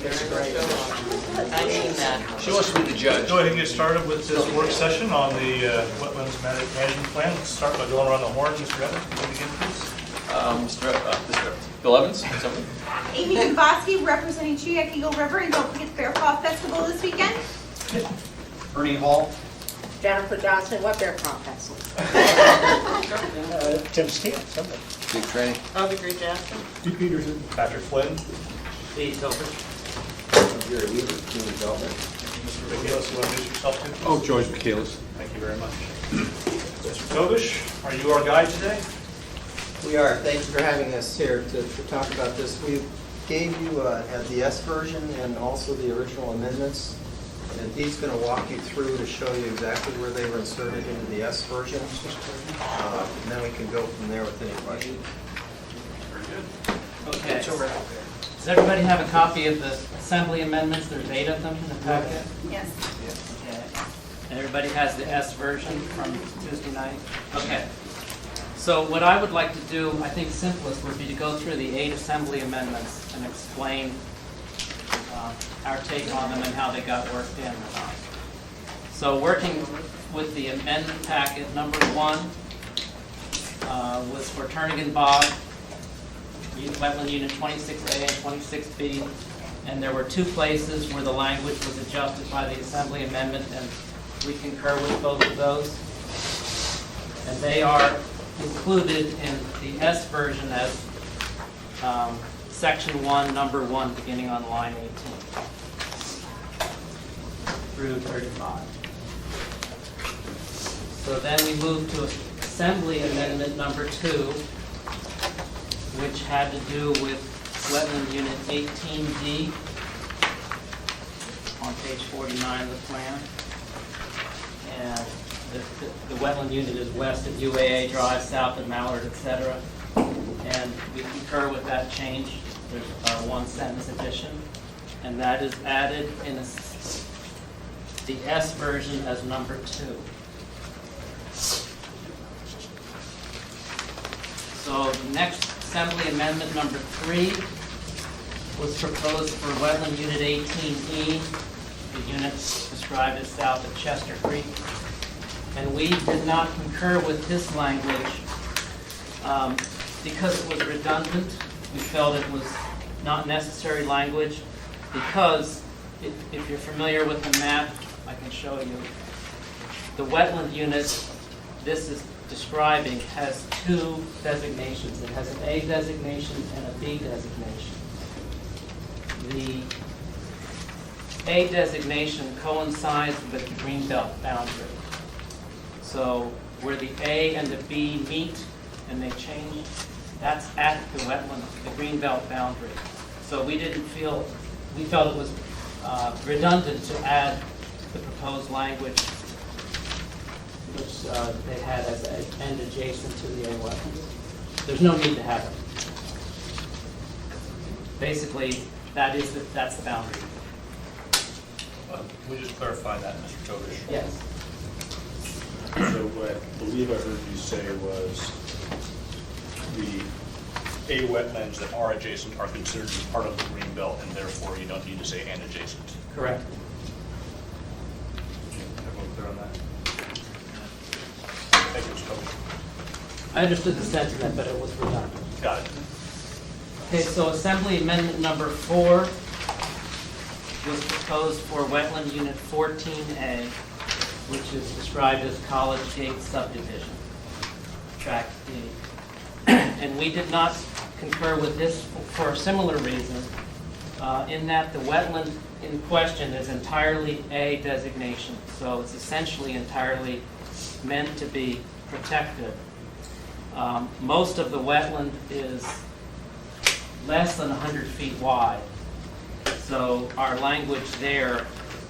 She wants to be the judge. Go ahead and get started with this work session on the Wetlands Management Plan. Let's start by going around the horn. Mr. Evans, can you begin, please? Mr. Bill Evans, something? Amy Kubowski, representing Cheek Eagle River, and don't forget the Bear Paw Festival this weekend. Ernie Hall. Jennifer Johnson, what Bear Paw Festival? Tim Steele, somebody. Big training. Audrey Jackson. Steve Peterson. Patrick Flynn. Steve Tilford. Gary Weaver, Community Development. Mr. McGillis, you want to introduce yourself too? Oh, George McKeelis. Thank you very much. Mr. Kovish, are you our guide today? We are. Thank you for having us here to talk about this. We gave you the S version and also the original amendments. And Dee's going to walk you through to show you exactly where they were inserted into the S version. And then we can go from there with any questions. Very good. Okay. Does everybody have a copy of the assembly amendments? There's 8 of them in the packet. Yes. Okay. And everybody has the S version from Tuesday night? Okay. So what I would like to do, I think simplest, would be to go through the 8 assembly amendments and explain our take on them and how they got worked in. So working with the amendment packet, number 1 was for Turnigan Bog, Wetland Unit 26A and 26B, and there were 2 places where the language was adjusted by the assembly amendment, and we concur with both of those. And they are included in the S version as section 1, number 1, beginning on line 18 through 35. So then we move to assembly amendment number 2, which had to do with Wetland Unit 18D on page 49 of the plan. And the wetland unit is west of UAA Drive, south of Mallard, etc. And we concur with that change. There's a 1-sentence addition, and that is added in the S version as number 2. So the next assembly amendment, number 3, was proposed for Wetland Unit 18E, the unit described as south of Chester Creek. And we did not concur with this language because it was redundant. We felt it was not necessary language because if you're familiar with the map, I can show you. The wetland unit this is describing has 2 designations. It has an A designation and a B designation. The A designation coincides with the greenbelt boundary. So where the A and the B meet and they change, that's at the wetland, the greenbelt boundary. So we felt it was redundant to add the proposed language, which they had as an end adjacent to the A wetland. There's no need to have it. Basically, that's the boundary. Can we just clarify that, Mr. Kovish? Yes. So what I believe I heard you say was the A wetlands that are adjacent are considered to be part of the green belt, and therefore you don't need to say and adjacent. Correct. Everyone clear on that? Thank you, Mr. Kovish. I understood the sentiment, but it was redundant. Got it. Okay, so assembly amendment number 4 was proposed for wetland unit 14A, which is described as College Gate subdivision, tract D. And we did not concur with this for a similar reason, in that the wetland in question is entirely A designation, so it's essentially entirely meant to be protected. Most of the wetland is less than 100 feet wide, so our language there,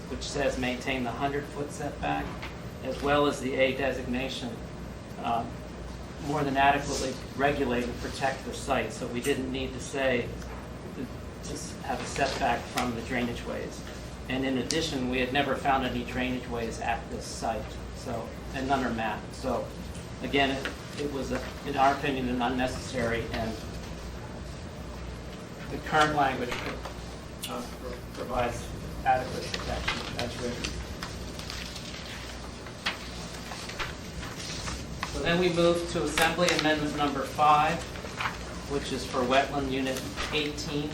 which says maintain the 100-foot setback, as well as the A designation, more than adequately regulate and protect the site. So we didn't need to say to have a setback from the drainage ways. And in addition, we had never found any drainage ways at this site, so, and none are mapped. So again, it was, in our opinion, an unnecessary, and the current language provides adequate protection as written. So then we move to Assembly Amendment number 5, which is for Wetland Unit 18,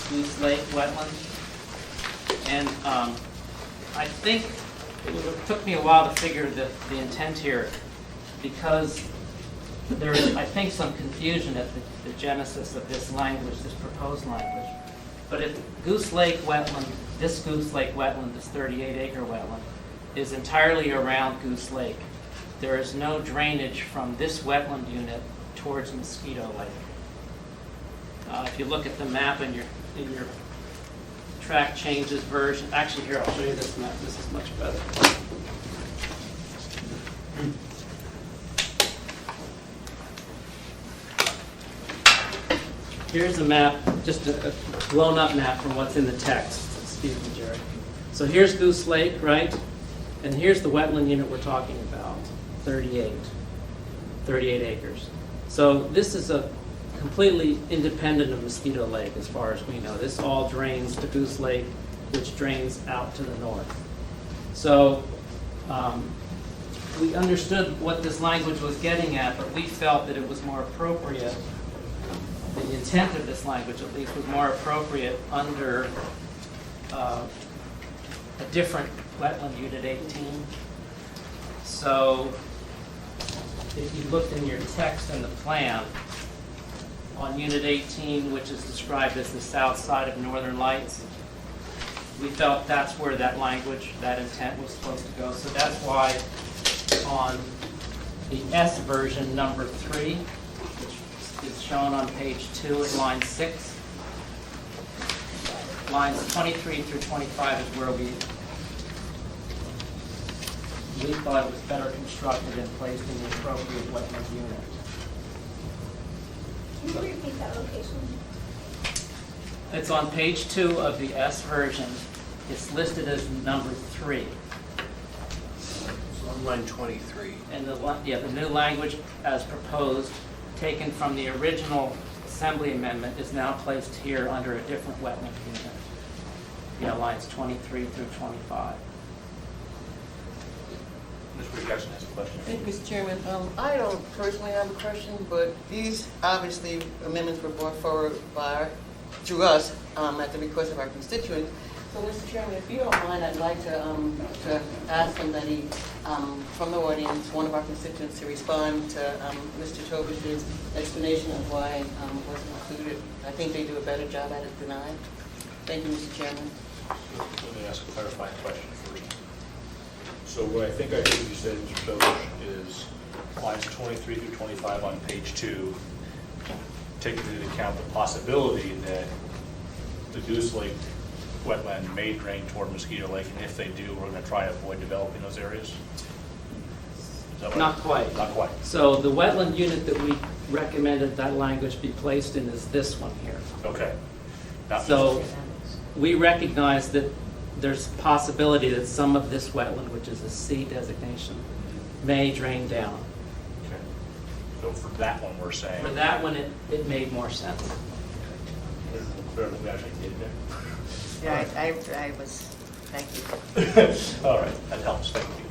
Goose Lake Wetland. And I think it took me a while to figure the intent here, because there is, I think, some confusion at the genesis of this language, this proposed language. But if Goose Lake Wetland, this Goose Lake Wetland, this 38-acre wetland, is entirely around Goose Lake, there is no drainage from this wetland unit towards Mosquito Lake. If you look at the map in your track changes version, actually here, I'll show you this map, this is much better. Here's a map, just a blown up map from what's in the text. Excuse me, Jerry. So here's Goose Lake, right? And here's the wetland unit we're talking about, 38 acres. So this is a completely independent of Mosquito Lake as far as we know. This all drains to Goose Lake, which drains out to the north. So we understood what this language was getting at, but we felt that it was more appropriate, the intent of this language at least was more appropriate under a different wetland unit 18. So if you looked in your text in the plan, on unit 18, which is described as the south side of Northern Lights, we felt that's where that language, that intent was supposed to go. So that's why on the S version number 3, which is shown on page 2 at line 6, lines 23 through 25 is where we thought it was better constructed and placed in the appropriate wetland unit. Can you repeat that location? It's on page 2 of the S version. It's listed as number 3. So on line 23. And the new language as proposed, taken from the original Assembly amendment, is now placed here under a different wetland unit. Yeah, lines 23 through 25. Mr. Jackson has a question. Thank you, Mr. Chairman. I don't personally have a question, but these obviously amendments were brought forward through us at the request of our constituents. So, Mr. Chairman, if you don't mind, I'd like to ask somebody from the audience, one of our constituents, to respond to Mr. Tobish's explanation of why it wasn't included. I think they do a better job at it than I. Thank you, Mr. Chairman. Let me ask a clarifying question first. So what I think I heard you say, Mr. Sobish, is lines 23 through 25 on page 2, taking into account the possibility that the Goose Lake wetland may drain toward Mosquito Lake, and if they do, we're going to try to avoid developing those areas? Is that what Not quite. Not quite. So the wetland unit that we recommended that language be placed in is this one here. Okay. Not So we recognize that there's a possibility that some of this wetland, which is a C designation, may drain down. Okay. So for that one, we're saying. For that one, it made more sense. Better than we actually did there. Yeah, I was, thank you. All right, that helps, thank you.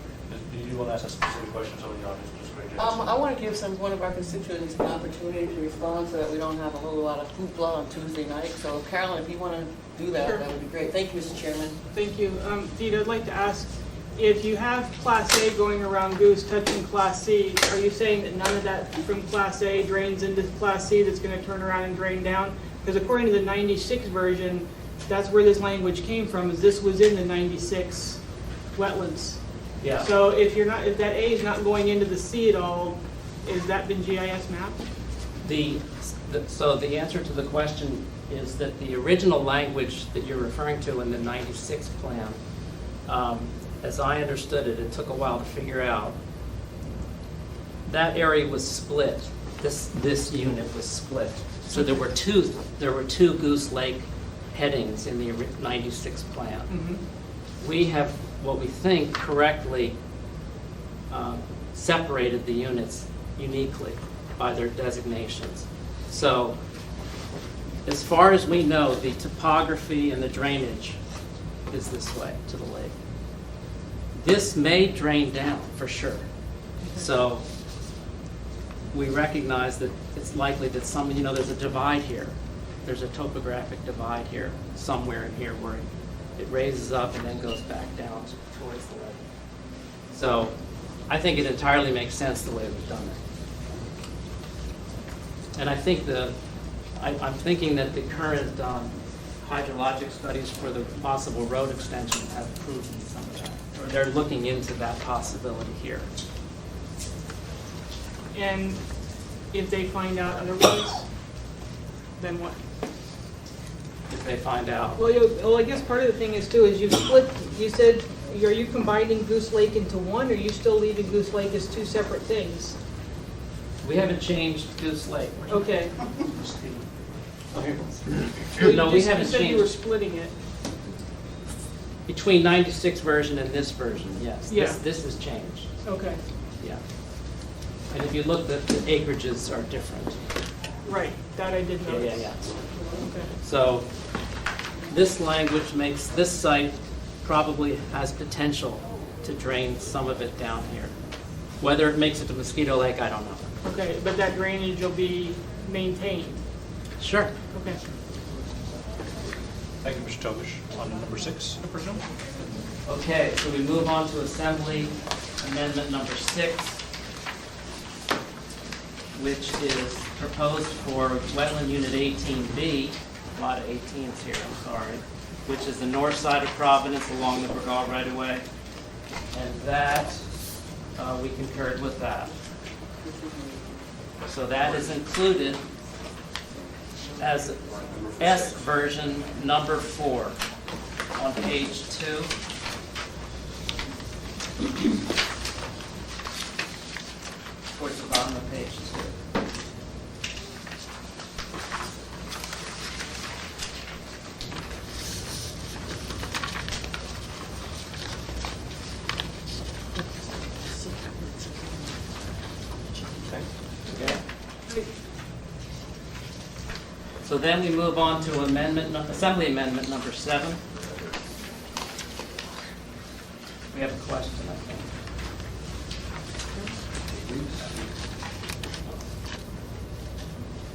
Do you want to ask a specific question, so the audience, Ms. Gray Jackson? I want to give one of our constituents an opportunity to respond so that we don't have a whole lot of hoopla on Tuesday night. So Carolyn, if you want to do that, Sure. that would be great. Thank you, Mr. Chairman. Thank you. Dita, I'd like to ask, if you have Class A going around Goose touching Class C, are you saying that none of that from Class A drains into Class C that's going to turn around and drain down? Because according to the 96 version, that's where this language came from, is this was in the 96 wetlands. Yeah. So if that A is not going into the C at all, is that been GIS mapped? So the answer to the question is that the original language that you're referring to in the 96 plan, as I understood it, it took a while to figure out, that area was split. This unit was split. So there were two Goose Lake headings in the 96 plan. Mm-hmm. We have, what we think correctly, separated the units uniquely by their designations. So As far as we know, the topography and the drainage is this way to the lake. This may drain down for sure. So we recognize that it's likely that there's a divide here. There's a topographic divide here, somewhere in here where it raises up and then goes back down towards the lake. So I think it entirely makes sense the way we've done it. And I think I'm thinking that the current hydrologic studies for the possible road extension have proven some of that. Or they're looking into that possibility here. And if they find out otherwise, then what? If they find out. Well, I guess part of the thing is too, is you said, are you combining Goose Lake into one, or are you still leaving Goose Lake as two separate things? We haven't changed Goose Lake. Okay. No, we haven't You said you were changed. splitting it. Between 96 version and this version, yes. Yeah. This has changed, Okay, yeah. And if you look, the acreages are different. right, that I did notice. Yeah. Okay. So this language makes this site probably has potential to drain some of it down here. Whether it makes it to Mosquito Lake, I don't know. Okay, but that drainage will be maintained. Sure. Okay. Thank you, Mr. Tobish. On to number 6, I presume? Okay, so we move on to Assembly Amendment number 6, which is proposed for Wetland Unit 18B, a lot of 18s here, I'm sorry, which is the north side of Providence along the Burgaw right-of-way. And that, we concurred with that. So that is included as S version number 4 on page 2. Towards the bottom of page 2. Okay. So then we move on to Assembly Amendment number 7. We have a question, I think.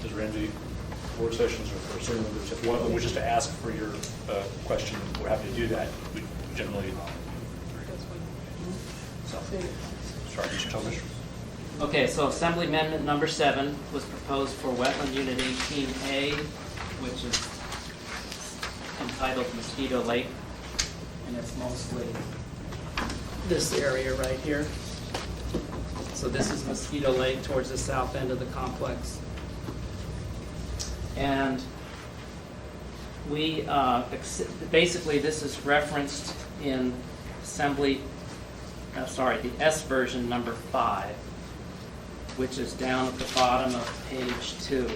Does Randy, work sessions are for certain members. If one of them wishes to ask for your question, we're happy to do that. We generally. So, sorry, Mr. Tobish. Okay, so Assembly Amendment number 7 was proposed for Wetland Unit 18A, which is entitled Mosquito Lake, and it's mostly this area right here. So this is Mosquito Lake towards the south end of the complex. And we, basically this is referenced in the S version number 5, which is down at the bottom of page 2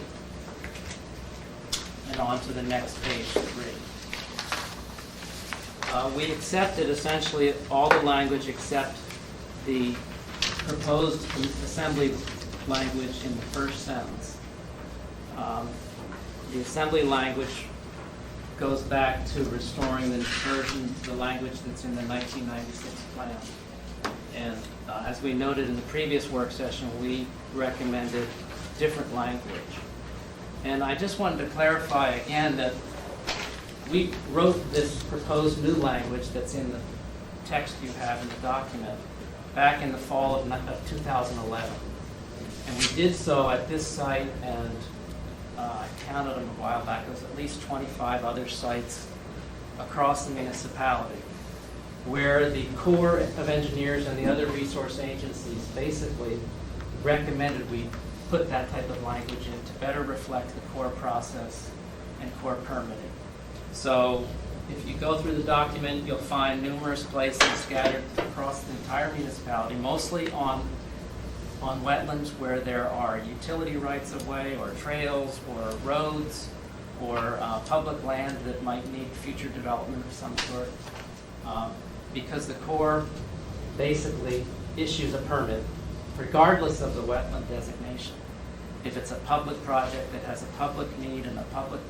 and on to the next page 3. We accepted essentially all the language except the proposed assembly language in the first sentence. The assembly language goes back to restoring the language that's in the 1996 plan. And as we noted in the previous work session, we recommended different language. And I just wanted to clarify again that we wrote this proposed new language that's in the text you have in the document back in the fall of 2011. And we did so at this site, and I counted them a while back. There was at least 25 other sites across the municipality where the Corps of Engineers and the other resource agencies basically recommended we put that type of language in to better reflect the Corps process and Corps permitting. So if you go through the document, you'll find numerous places scattered across the entire municipality, mostly on wetlands where there are utility rights-of-way or trails or roads or public land that might need future development of some sort. Because the Corps basically issues a permit regardless of the wetland designation. If it's a public project that has a public need and a public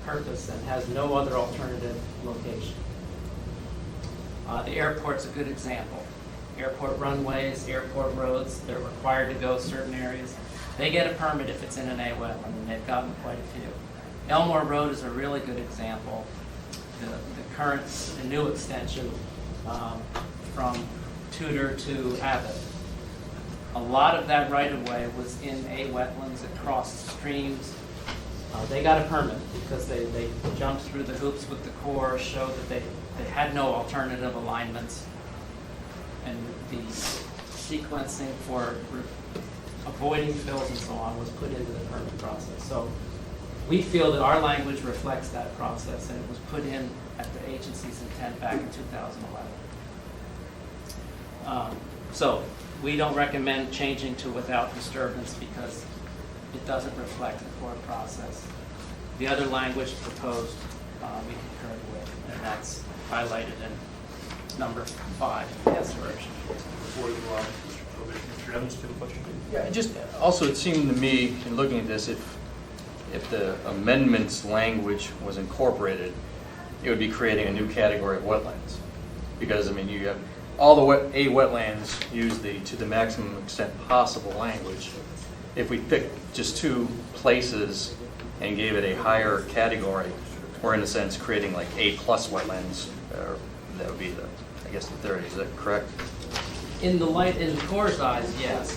purpose and has no other alternative location. The airport's a good example. Airport runways, airport roads, they're required to go certain areas. They get a permit if it's in an A wetland, and they've gotten quite a few. Elmore Road is a really good example. The new extension from Tudor to Abbott. A lot of that right-of-way was in A wetlands, it crossed streams. They got a permit because they jumped through the hoops with the Corps, showed that they had no alternative alignments. And the sequencing for avoiding fills and so on was put into the permit process. So we feel that our language reflects that process, and it was put in at the agency's intent back in 2011. So we don't recommend changing to without disturbance because it doesn't reflect the core process. The other language proposed, we concurred with, and that's highlighted in number 5 in the S version. Before you go on, Mr. Evans, do you have a question? Yeah, just, also it seemed to me, in looking at this, if the amendments language was incorporated, it would be creating a new category of wetlands. Because, I mean, you have, all the A wetlands use the to the maximum extent possible language. If we picked just 2 places and gave it a higher category, we're in a sense creating like A+ wetlands, that would be the, I guess, the theory. Is that correct? In the Corps' eyes, yes.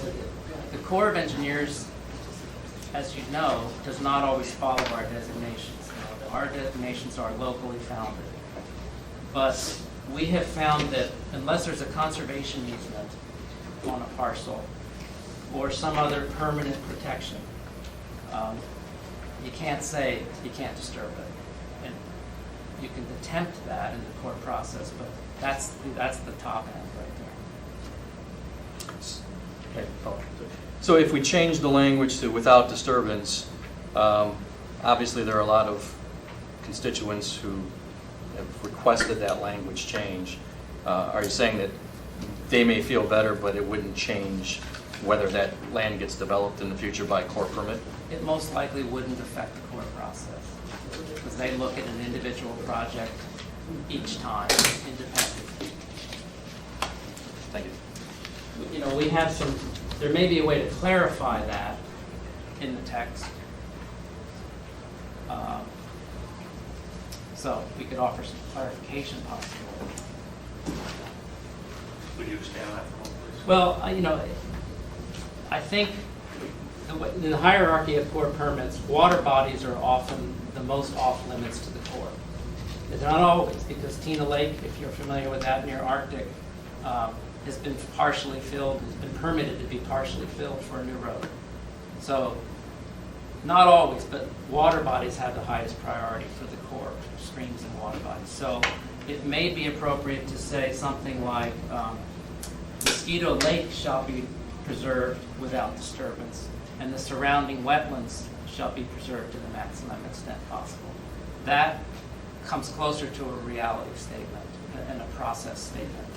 The Corps of Engineers, as you know, does not always follow our designations. Our designations are locally founded. But we have found that unless there's a conservation easement on a parcel or some other permanent protection, you can't say you can't disturb it. And you can attempt that in the court process, but that's the top end right there. Okay. So if we change the language to without disturbance, obviously there are a lot of constituents who have requested that language change. Are you saying that they may feel better, but it wouldn't change whether that land gets developed in the future by court permit? It most likely wouldn't affect the court process because they look at an individual project each time independently. Thank you. You know, we have some, there may be a way to clarify that in the text. So we could offer some clarification possibility. Would you expand on that for a moment, please? Well, you know, I think in the hierarchy of Corps permits, water bodies are often the most off limits to the Corps. They're not always, because Tina Lake, if you're familiar with that near Arctic, has been partially filled, has been permitted to be partially filled for a new road. So, not always, but water bodies have the highest priority for the Corps, streams and water bodies. So, it may be appropriate to say something like, Mosquito Lake shall be preserved without disturbance, and the surrounding wetlands shall be preserved to the maximum extent possible. That comes closer to a reality statement and a process statement.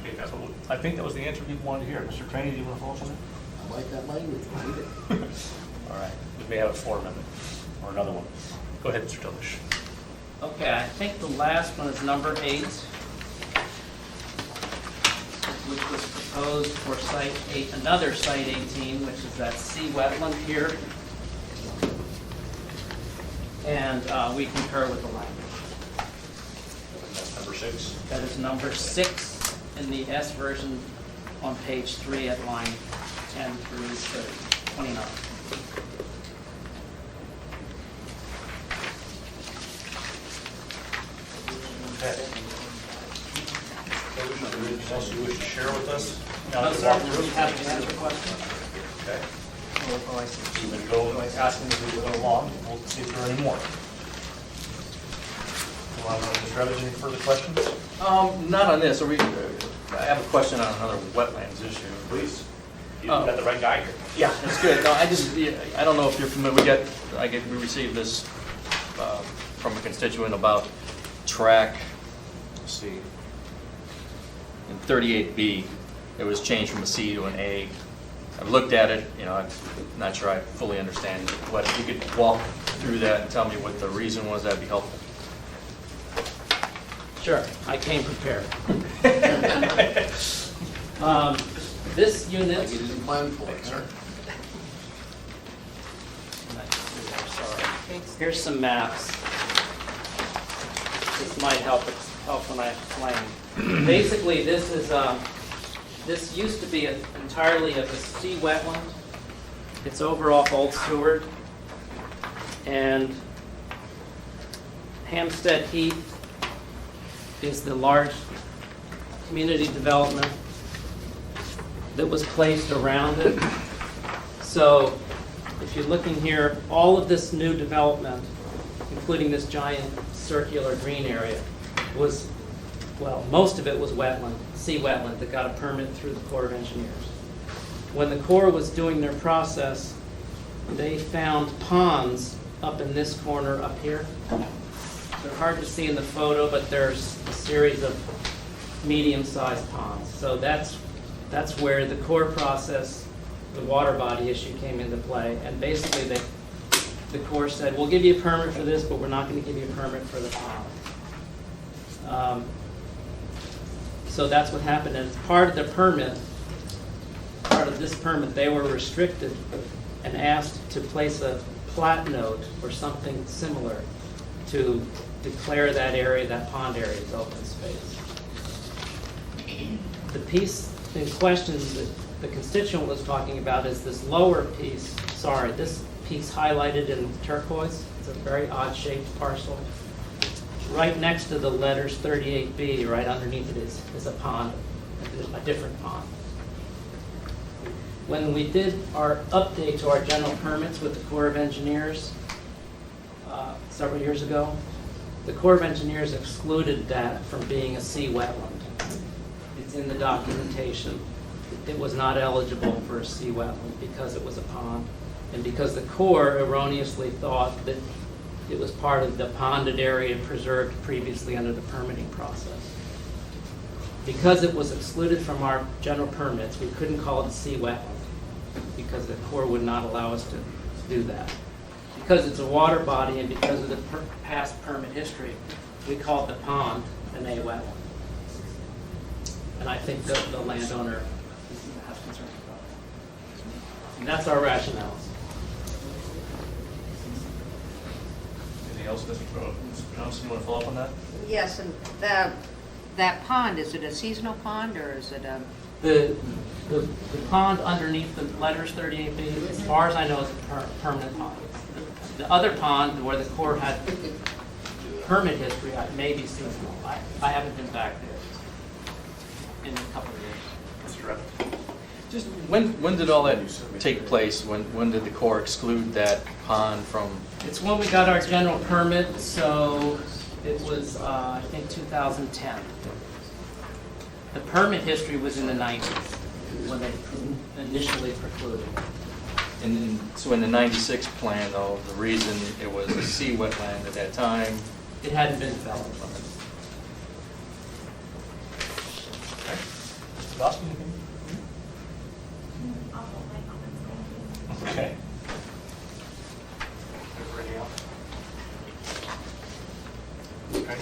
Okay, I think that was the answer we wanted to hear. Mr. Craney, do you want to follow up on that? I like that language. All right. We may have a floor amendment or another one. Go ahead, Mr. Tilish. Okay, I think the last one is number 8, which was proposed for site 8, another site 18, which is that C wetland here. And we concur with the language. That's number 6. That is number 6 in the S version on page 3 at line 10 through 29. Okay. Anything else you wish to share with us? No, sir, we have to answer questions. Okay. You've been going, asking as we go along. We'll see if there are any more. Mr. Evans, any further questions? Not on this. I have a question on another wetlands issue. Please. You've got the right guy here. Yeah, that's good. No, I don't know if you're familiar. We received this from a constituent about track, let's see, in 38B, it was changed from a C to an A. I've looked at it, you know, I'm not sure I fully understand what, if you could walk through that and tell me what the reason was, that'd be helpful. Sure, I came prepared. This unit. Like you didn't plan for it, sir. Here's some maps. This might help when I explain. Basically, this is this used to be entirely a sea wetland. It's over off Old Seward, and Hampstead Heath is the large community development that was placed around it. So if you're looking here, all of this new development, including this giant circular green area, was, well, most of it was wetland, sea wetland that got a permit through the Corps of Engineers. When the Corps was doing their process, they found ponds up in this corner up here. They're hard to see in the photo, but there's a series of medium-sized ponds. So that's where the Corps process, the water body issue came into play. And basically the Corps said, we'll give you a permit for this, but we're not going to give you a permit for the pond. So that's what happened. And as part of the permit, part of this permit, they were restricted and asked to place a plat note or something similar to declare that area, that pond area, as open space. The piece in question that the constituent was talking about is this lower piece, sorry, this piece highlighted in turquoise. It's a very odd-shaped parcel. Right next to the letters 38B, right underneath it is a pond, a different pond. When we did our update to our general permits with the Corps of Engineers several years ago, the Corps of Engineers excluded that from being a sea wetland. It's in the documentation. It was not eligible for a sea wetland because it was a pond, and because the Corps erroneously thought that it was part of the ponded area preserved previously under the permitting process. Because it was excluded from our general permits, we couldn't call it a sea wetland because the Corps would not allow us to do that. Because it's a water body and because of the past permit history, we called the pond an A wetland. And I think that the landowner has concerns about it. And that's our rationale. Anything else, Mr. Johnson, you want to follow up on that? Yes, and that pond, is it a seasonal pond or is it a? The pond underneath the letters 38B, as far as I know, is a permanent pond. The other pond where the Corps had permit history may be seasonal. I haven't been back there in a couple of years. Mr. Evans? Just when did all that take place? When did the Corps exclude that pond from? It's when we got our general permit, so it was, I think, 2010. The permit history was in the 90s when they initially precluded. And so in the 96 plan, though, the reason it was a sea wetland at that time. It hadn't been developed. Okay. Mr. Dawson, anything? Okay. Everybody else? Okay.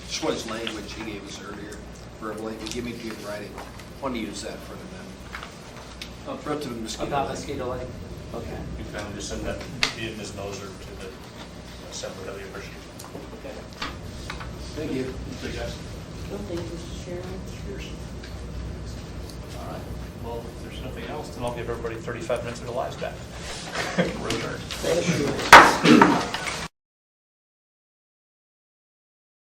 Just what his language he gave us earlier, verbally, but give me to you in writing. I want to use that for the amendment. For up to the mosquito. About lake. Mosquito Lake? Okay. You found just send that via Ms. Moser to the assembly, that we appreciate. Okay. Thank you. Mr. Jackson? No, thank you, Mr. Chairman. Yours. All right. Well, if there's nothing else, then I'll give everybody 35 minutes of their lives back. We're adjourned. Thank you.